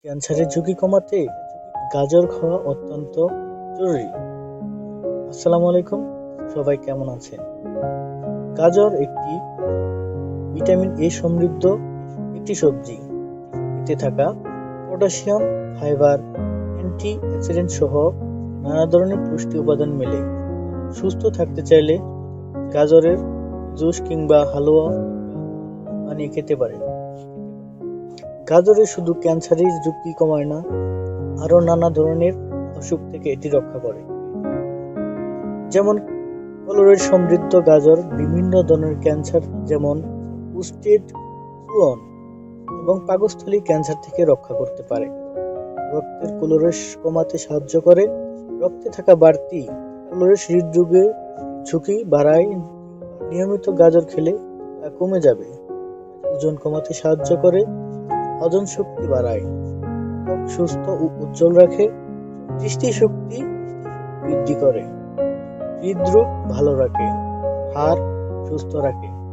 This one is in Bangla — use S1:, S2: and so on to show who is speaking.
S1: ক্যান্সারের ঝুঁকি কমাতে গাজর খাওয়া অত্যন্ত জরুরি। আসসালামু আলাইকুম, সবাই কেমন আছেন? গাজর একটি ভিটামিন এ সমৃদ্ধ একটি সবজি। এতে থাকা পটাশিয়াম, ফাইবার, অ্যান্টি অক্সিডেন্ট সহ নানা ধরনের পুষ্টি উপাদান মেলে। সুস্থ থাকতে চাইলে গাজরের জুস কিংবা হালুয়া বানিয়ে খেতে পারেন। গাজরে শুধু ক্যান্সারের ঝুঁকি কমায় না, আরও নানা ধরনের অসুখ থেকে এটি রক্ষা করে। যেমন ক্যালোরি সমৃদ্ধ গাজর বিভিন্ন ধরনের ক্যান্সার যেমন প্রোস্টেট, কোলন এবং পাকস্থলী ক্যান্সার থেকে রক্ষা করতে পারে। রক্তের ক্যালোরি কমাতে সাহায্য করে। রক্তে থাকা বাড়তি ক্যালোরি হৃদরোগের ঝুঁকি বাড়ায়। নিয়মিত গাজর খেলে তা কমে যাবে। ওজন কমাতে সাহায্য করে। হজম শক্তি বাড়ায়। ত্বক সুস্থ ও উজ্জ্বল রাখে। দৃষ্টিশক্তি বৃদ্ধি করে। হৃদরোগ ভালো রাখে। হাড় সুস্থ রাখে।